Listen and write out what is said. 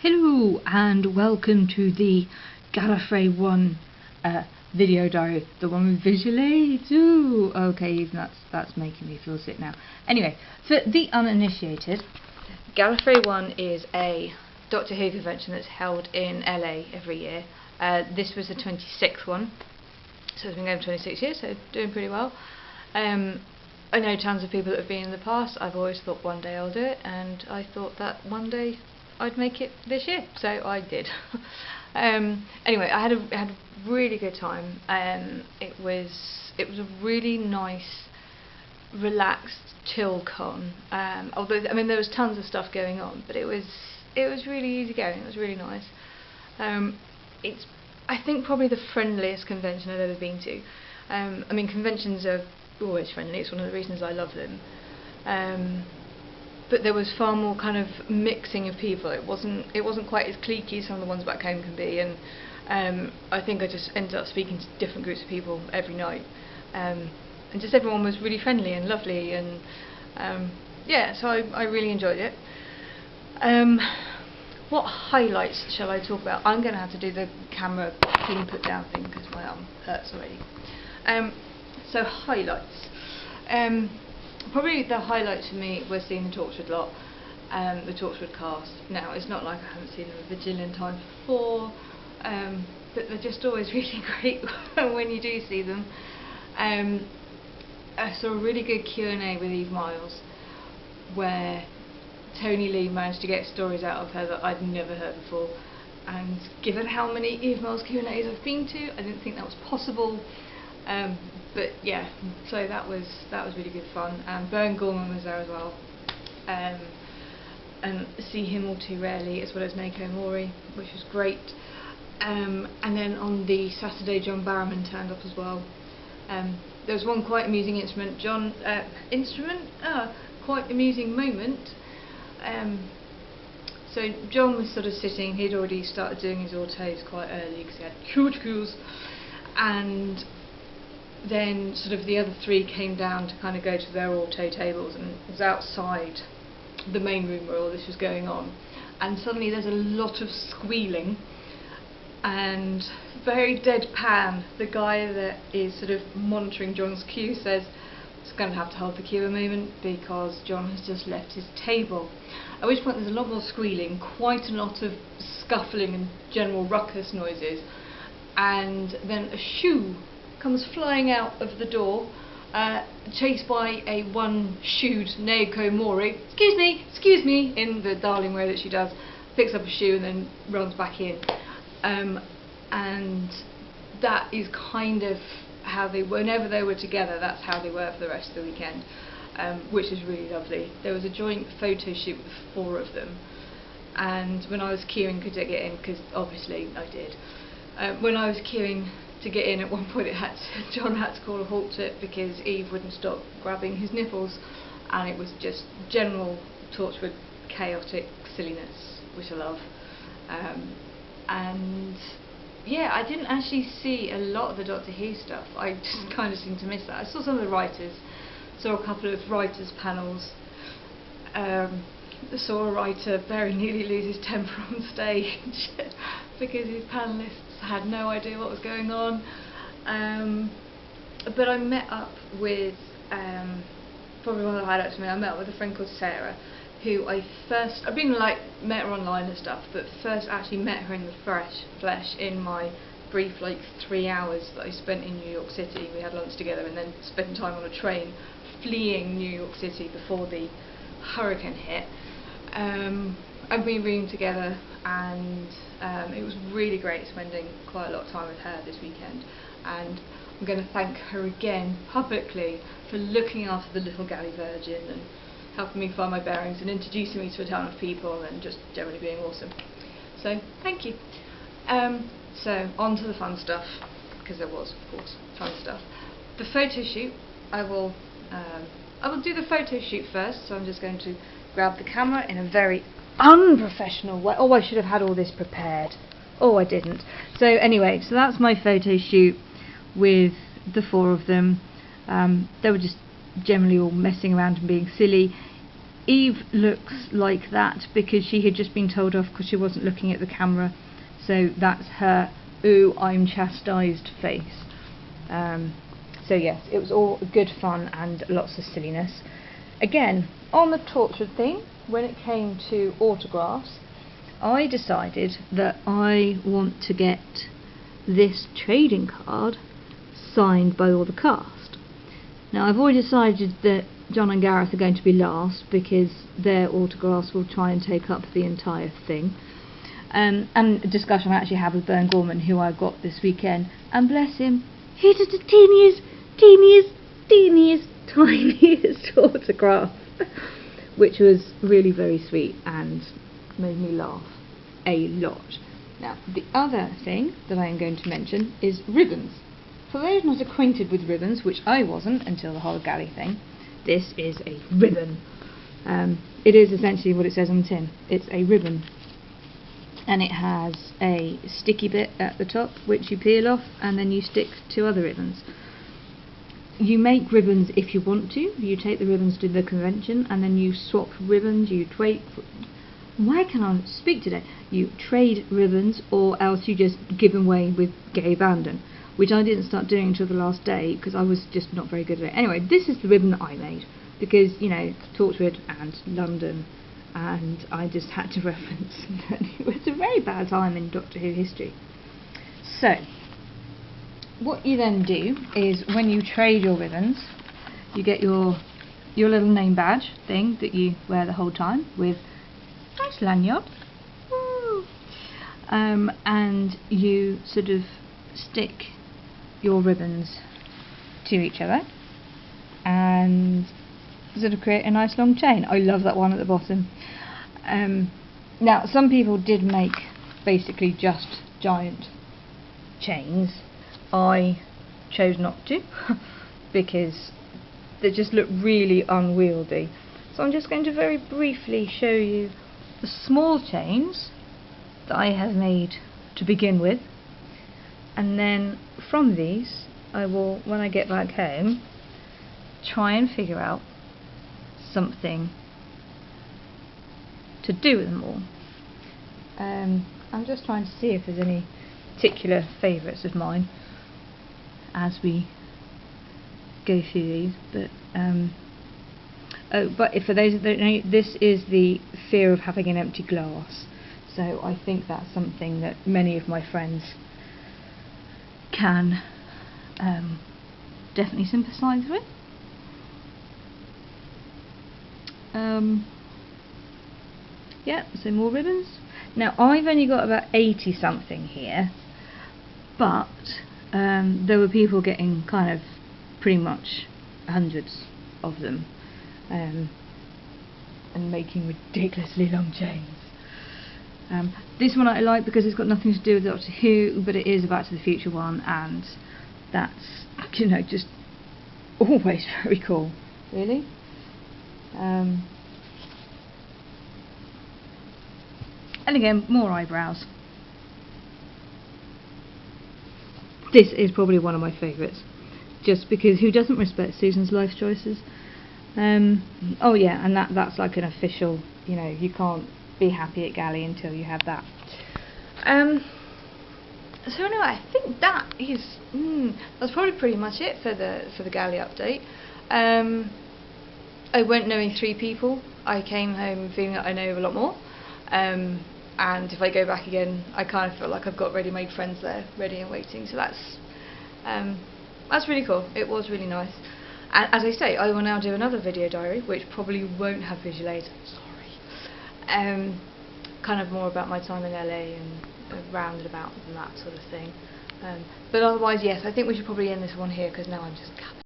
Hello and welcome to the Gallifrey 1 video diary, the one with visual aids. Ooh, okay, that's making me feel sick now. Anyway, for the uninitiated, Gallifrey 1 is a Doctor Who convention that's held in LA every year. This was the 26th one, so it's been going for 26 years, so doing pretty well. I know tons of people that have been in the past. I've always thought one day I'll do it, and I thought that one day I'd make it this year, so I did. Anyway, I had a really good time. It was a really nice, relaxed, chill con. Although I mean there was tons of stuff going on, but it was really easy going. It was really nice. It's I think probably the friendliest convention I've ever been to. I mean conventions are always friendly. It's one of the reasons I love them. But there was far more kind of mixing of people. It wasn't quite as cliquey as some of the ones back home can be, and I think I just ended up speaking to different groups of people every night, and just everyone was really friendly and lovely, and yeah, so I really enjoyed it. What highlights shall I talk about? I'm going to have to do the camera clean put down thing because my arm hurts already. So highlights. Probably the highlights for me were seeing the Torchwood lot, the Torchwood cast. Now, it's not like I haven't seen them a bajillion times before, but they're just always really great when you do see them. I saw a really good Q&A with Eve Miles, where Tony Lee managed to get stories out of her that I'd never heard before, and given how many Eve Miles Q&As I've been to, I didn't think that was possible. But yeah, so that was really good fun. Bern Gorman was there as well, and see him all too rarely, as well as Naoko Mori, which was great. And then on the Saturday, John Barrowman turned up as well. There was one quite amusing quite amusing moment. So John was sort of sitting. He'd already started doing his autos quite early because he had cuticles, and then sort of the other three came down to kind of go to their auto tables, and it was outside the main room where all this was going on, and suddenly there's a lot of squealing, and very deadpan the guy that is sort of monitoring John's queue says it's going to have to hold the queue a moment because John has just left his table, at which point there's a lot more squealing, quite a lot of scuffling and general ruckus noises, and then a shoe comes flying out of the door, chased by a one-shoed Naoko Mori. Excuse me, in the darling way that she does, picks up a shoe and then runs back in. And that is kind of how they, whenever they were together, that's how they were for the rest of the weekend, which is really lovely. There was a joint photo shoot with 4 of them, and when I was queuing to get in, because obviously I did, when I was queuing to get in, at one point John had to call a halt to it because Eve wouldn't stop grabbing his nipples, and it was just general Torchwood chaotic silliness, which I love. And yeah, I didn't actually see a lot of the Doctor Who stuff. I just kind of seemed to miss that. I saw some of the writers, saw a couple of writers' panels, saw a writer very nearly lose his temper on stage because his panellists had no idea what was going on. But I met up with, probably one of the highlights for me, I met up with a friend called Sarah, who I've been met her online and stuff, but first actually met her in the flesh in my brief 3 hours that I spent in New York City. We had lunch together and then spent time on a train fleeing New York City before the hurricane hit. And we roomed together, and it was really great spending quite a lot of time with her this weekend, and I'm going to thank her again publicly for looking after the little galley virgin and helping me find my bearings and introducing me to a ton of people and just generally being awesome. So thank you. So on to the fun stuff, because there was of course fun stuff. The photo shoot, I will do the photo shoot first, so I'm just going to grab the camera in a very unprofessional way. Oh, I should have had all this prepared. Oh, I didn't. So anyway, so that's my photo shoot with the 4 of them. They were just generally all messing around and being silly. Eve looks like that because she had just been told off because she wasn't looking at the camera, so that's her "ooh, I'm chastised" face. So yes, it was all good fun and lots of silliness. Again, on the Torchwood theme, when it came to autographs, I decided that I want to get this trading card signed by all the cast. Now I've already decided that John and Gareth are going to be last because their autographs will try and take up the entire thing. And a discussion I actually had with Bern Gorman, who I got this weekend, and bless him, he did the tiniest autograph, which was really very sweet and made me laugh a lot. Now, the other thing that I am going to mention is ribbons. For those not acquainted with ribbons, which I wasn't until the whole galley thing, this is a ribbon. It is essentially what it says on the tin. It's a ribbon. And it has a sticky bit at the top which you peel off and then you stick to other ribbons. You make ribbons if you want to. You take the ribbons to the convention and then you swap ribbons, you trade. Why can I speak today? You trade ribbons, or else you just give them away with gay abandon, which I didn't start doing until the last day because I was just not very good at it. Anyway, this is the ribbon that I made because, you know, Torchwood and London, and I just had to reference that it was a very bad time in Doctor Who history. So, what you then do is when you trade your ribbons, you get your little name badge thing that you wear the whole time with nice lanyard. Woo. And you sort of stick your ribbons to each other and sort of create a nice long chain. I love that one at the bottom. Now, some people did make basically just giant chains. I chose not to because they just look really unwieldy. So I'm just going to very briefly show you the small chains that I have made to begin with, and then from these I will, when I get back home, try and figure out something to do with them all. I'm just trying to see if there's any particular favourites of mine as we go through these, but but for those that don't know, this is the fear of having an empty glass, so I think that's something that many of my friends can definitely sympathise with. Yeah, so more ribbons. Now I've only got about 80 something here, but there were people getting kind of pretty much hundreds of them, and making ridiculously long chains. This one I like because it's got nothing to do with Doctor Who, but it is a Back to the Future one, and that's, you know, just always very cool, really. And again, more eyebrows. This is probably one of my favourites, just because who doesn't respect Susan's life choices? Oh yeah, and that's like an official, you know, you can't be happy at Galley until you have that. So anyway, I think that is that's probably pretty much it for the Galley update. I went knowing 3 people. I came home feeling that I know a lot more. And if I go back again, I kind of feel like I've got ready-made friends there, ready and waiting. So that's really cool. It was really nice. And as I say, I will now do another video diary, which probably won't have visual aids. Sorry. Kind of more about my time in LA and roundabouts and that sort of thing. But otherwise, yes, I think we should probably end this one here because now I'm just